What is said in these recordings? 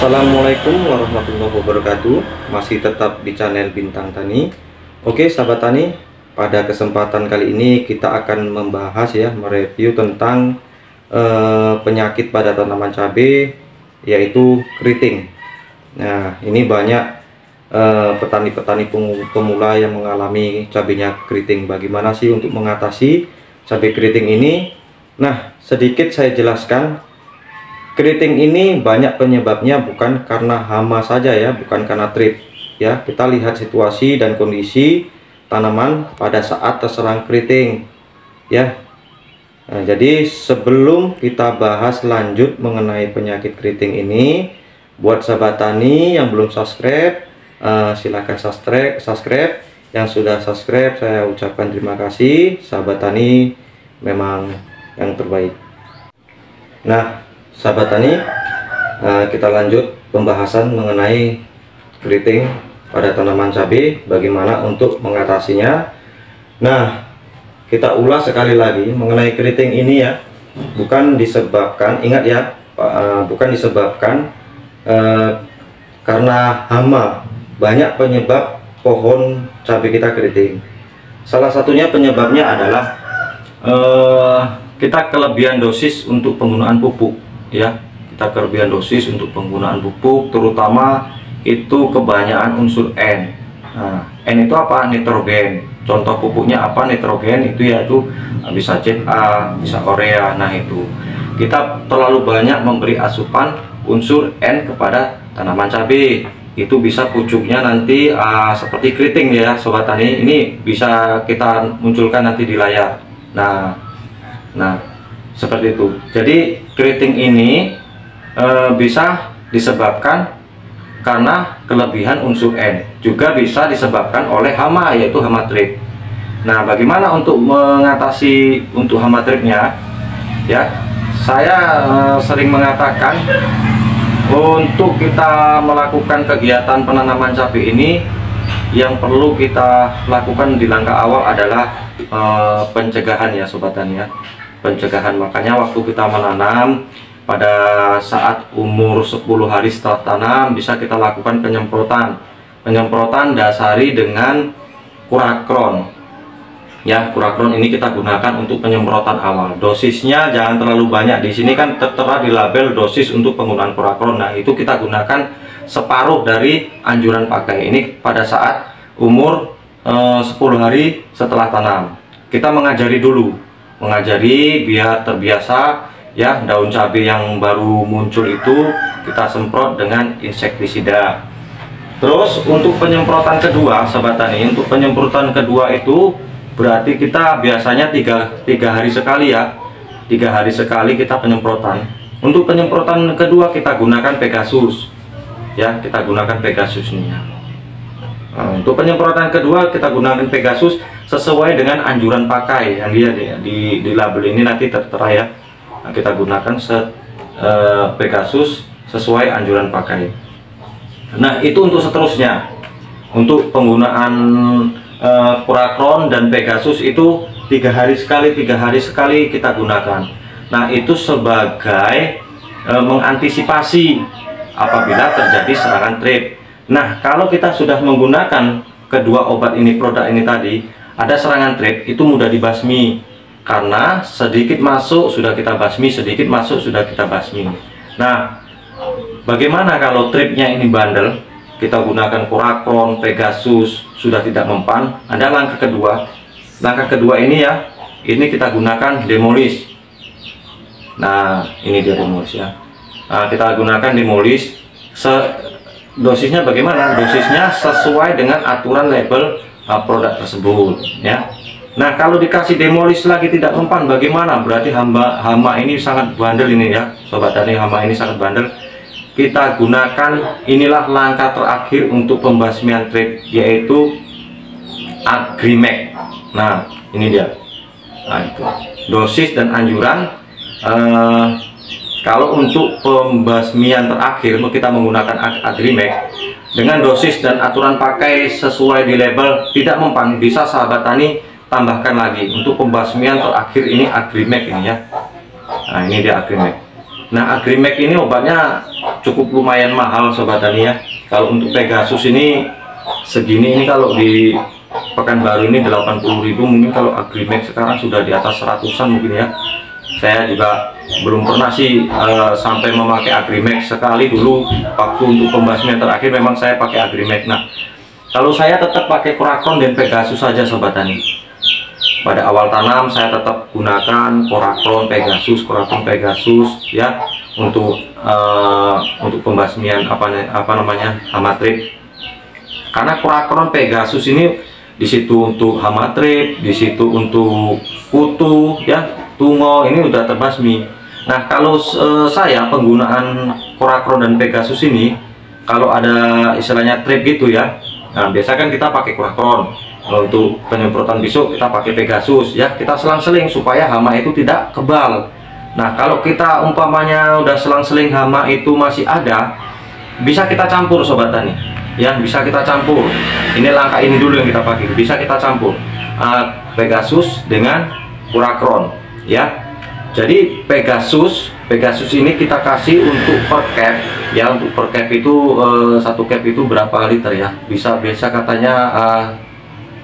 Assalamualaikum warahmatullahi wabarakatuh. Masih tetap di channel Bintang Tani. Oke sahabat tani, pada kesempatan kali ini kita akan membahas mereview tentang penyakit pada tanaman cabai, yaitu keriting. Nah, ini banyak petani-petani pemula yang mengalami cabainya keriting. Bagaimana sih untuk mengatasi cabai keriting ini? Nah, sedikit saya jelaskan. Keriting ini banyak penyebabnya, bukan karena hama saja ya, bukan karena trip ya. Kita lihat situasi dan kondisi tanaman pada saat terserang keriting ya. Nah, jadi sebelum kita bahas lanjut mengenai penyakit keriting ini, buat sahabat tani yang belum subscribe, silahkan subscribe. Yang sudah subscribe, saya ucapkan terima kasih. Sahabat tani memang yang terbaik. Nah sahabat tani, kita lanjut pembahasan mengenai keriting pada tanaman cabai, bagaimana untuk mengatasinya. Nah, kita ulas sekali lagi mengenai keriting ini ya, bukan disebabkan, ingat ya, bukan disebabkan karena hama. Banyak penyebab pohon cabai kita keriting. Salah satunya penyebabnya adalah kita kelebihan dosis untuk penggunaan pupuk ya. Kita kelebihan dosis untuk penggunaan pupuk, terutama itu kebanyakan unsur N. Nah, N itu apa? Nitrogen. Contoh pupuknya apa? Nitrogen itu yaitu bisa ZA, bisa urea. Nah, itu kita terlalu banyak memberi asupan unsur N kepada tanaman cabai. Itu bisa pucuknya nanti seperti keriting ya sobat tani. Ini bisa kita munculkan nanti di layar. Nah, seperti itu. Jadi keriting ini bisa disebabkan karena kelebihan unsur N. Juga bisa disebabkan oleh hama, yaitu hama trip. Nah, bagaimana untuk mengatasi untuk hama tripnya? Ya, saya sering mengatakan untuk kita melakukan kegiatan penanaman cabai ini, yang perlu kita lakukan di langkah awal adalah pencegahan ya sobat tani ya. Pencegahan, makanya waktu kita menanam pada saat umur 10 hari setelah tanam bisa kita lakukan penyemprotan dasari dengan kurakron ya. Kurakron ini kita gunakan untuk penyemprotan awal. Dosisnya jangan terlalu banyak. Di sini kan tertera di label dosis untuk penggunaan kurakron. Nah, itu kita gunakan separuh dari anjuran pakai. Ini pada saat umur 10 hari setelah tanam. Kita mengajari biar terbiasa ya. Daun cabai yang baru muncul itu kita semprot dengan insektisida. Terus untuk penyemprotan kedua sahabat tani, untuk penyemprotan kedua itu berarti kita biasanya tiga hari sekali ya. 3 hari sekali kita penyemprotan. Untuk penyemprotan kedua kita gunakan Pegasus ya, kita gunakan Pegasus nih ya. Nah, untuk penyemprotan kedua kita gunakan Pegasus sesuai dengan anjuran pakai yang dia di label ini nanti tertera ya. Nah, kita gunakan Pegasus sesuai anjuran pakai. Nah, itu untuk seterusnya. Untuk penggunaan kurakron dan Pegasus itu 3 hari sekali kita gunakan. Nah, itu sebagai mengantisipasi apabila terjadi serangan trip. Nah, kalau kita sudah menggunakan kedua obat ini, produk ini tadi, ada serangan trip, itu mudah dibasmi. Karena sedikit masuk sudah kita basmi, sedikit masuk sudah kita basmi. Nah, bagaimana kalau tripnya ini bandel? Kita gunakan kurakron, Pegasus, sudah tidak mempan. Ada langkah kedua. Langkah kedua ini ya, ini kita gunakan Demolis. Nah, ini dia Demolis ya. Nah, kita gunakan Demolis. Dosisnya bagaimana? Dosisnya sesuai dengan aturan label produk tersebut ya. Nah, kalau dikasih Demolis lagi tidak mempan bagaimana? Berarti hama ini sangat bandel ini ya sobat tani. Hama ini sangat bandel. Kita gunakan, inilah langkah terakhir untuk pembasmian trip, yaitu Agrimek. Nah, ini dia. Nah, itu dosis dan anjuran. Kalau untuk pembasmian terakhir kita menggunakan Agrimek dengan dosis dan aturan pakai sesuai di label tidak mempan, bisa sahabat tani tambahkan lagi. Untuk pembasmian terakhir ini Agrimek ini ya. Nah, ini dia Agrimek. Nah, Agrimek ini obatnya cukup lumayan mahal Sobat Tani ya. Kalau untuk Pegasus ini segini, ini kalau di Pekanbaru ini 80.000, mungkin kalau Agrimek sekarang sudah di atas 100-an mungkin ya. Saya juga belum pernah sih sampai memakai Agrimek. Sekali dulu waktu untuk pembasmian terakhir memang saya pakai Agrimek. Nah, kalau saya tetap pakai Korakron dan Pegasus saja Sobat Tani. Pada awal tanam saya tetap gunakan Korakron Pegasus ya, untuk pembasmian apa namanya hama trip. Karena Korakron Pegasus ini di situ untuk hama trip, di situ untuk kutu ya, tungo, ini udah terbasmi. Nah, kalau saya penggunaan Korakron dan Pegasus ini, kalau ada istilahnya trip gitu ya, nah biasa kan kita pakai Korakron. Kalau untuk penyemprotan besok kita pakai Pegasus ya, kita selang-seling supaya hama itu tidak kebal. Nah, kalau kita umpamanya udah selang-seling hama itu masih ada, bisa kita campur Sobat Tani ya, bisa kita campur. Ini langkah ini dulu yang kita pakai, bisa kita campur Pegasus dengan Korakron ya. Jadi Pegasus ini kita kasih untuk per cap ya. Untuk per cap itu satu cap itu berapa liter ya, bisa katanya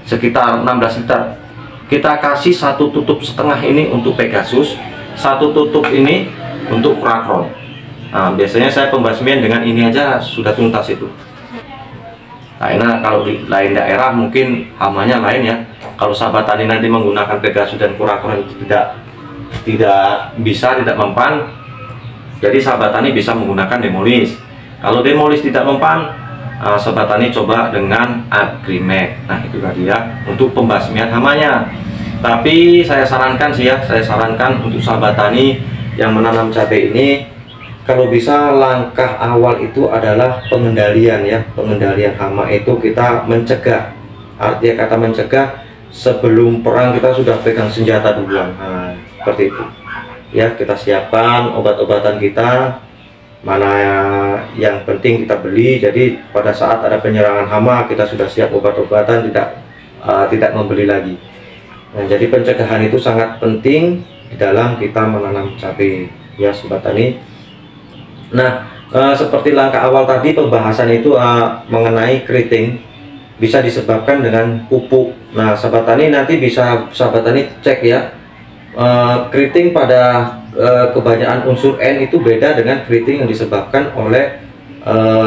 sekitar 16 liter. Kita kasih 1,5 tutup ini untuk Pegasus, 1 tutup ini untuk Korakron. Nah, biasanya saya pembasmian dengan ini aja sudah tuntas itu. Nah, kalau di lain daerah mungkin hamanya lain ya. Kalau sahabat tani nanti menggunakan Pegasus dan Korakron itu tidak mempan, jadi sahabat tani bisa menggunakan Demolis. Kalau Demolis tidak mempan, sahabat tani coba dengan Agrimek. Nah, itu tadi ya untuk pembasmian hamanya. Tapi saya sarankan sih ya, saya sarankan untuk sahabat tani yang menanam cabai ini, kalau bisa langkah awal itu adalah pengendalian ya. Pengendalian hama itu kita mencegah. Artinya kata mencegah, sebelum perang kita sudah pegang senjata duluan. Nah, seperti itu ya. Kita siapkan obat-obatan kita, mana yang penting kita beli. Jadi pada saat ada penyerangan hama kita sudah siap obat-obatan, tidak membeli lagi. Nah, jadi pencegahan itu sangat penting di dalam kita menanam cabai ya Sobat Tani. Nah, seperti langkah awal tadi pembahasan itu mengenai keriting bisa disebabkan dengan pupuk. Nah, sahabat tani nanti bisa sahabat tani cek ya, keriting pada kebanyakan unsur N itu beda dengan keriting yang disebabkan oleh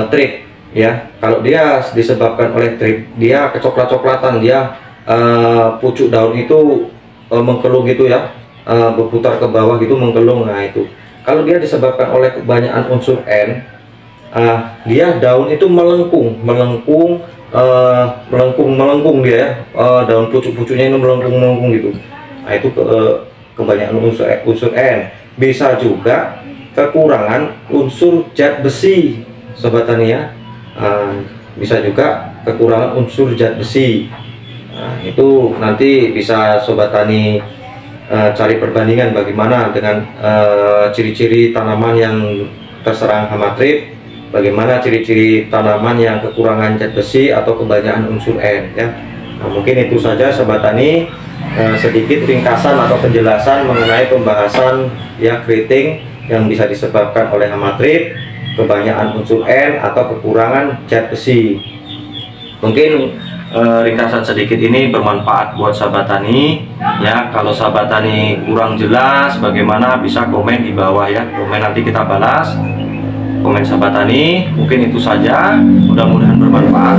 trip ya. Kalau dia disebabkan oleh trip, dia kecoklat-coklatan, dia pucuk daun itu mengkelung gitu ya, berputar ke bawah gitu mengkelung. Nah, itu kalau dia disebabkan oleh kebanyakan unsur N, dia daun itu melengkung dia ya, daun pucuk-pucuknya itu melengkung gitu. Nah, itu kebanyakan unsur N. Bisa juga kekurangan unsur zat besi Sobat Tani ya, bisa juga kekurangan unsur zat besi. Nah, itu nanti bisa Sobat Tani cari perbandingan bagaimana dengan ciri-ciri tanaman yang terserang hama trip, bagaimana ciri-ciri tanaman yang kekurangan zat besi atau kebanyakan unsur N ya. Nah, mungkin itu saja Sobat Tani, sedikit ringkasan atau penjelasan mengenai pembahasan ya keriting yang bisa disebabkan oleh hama trip, kebanyakan unsur N atau kekurangan zat besi. Mungkin ringkasan sedikit ini bermanfaat buat sahabat tani ya. Kalau sahabat tani kurang jelas bagaimana, bisa komen di bawah ya, komen nanti kita balas komen sahabat tani. Mungkin itu saja, mudah-mudahan bermanfaat.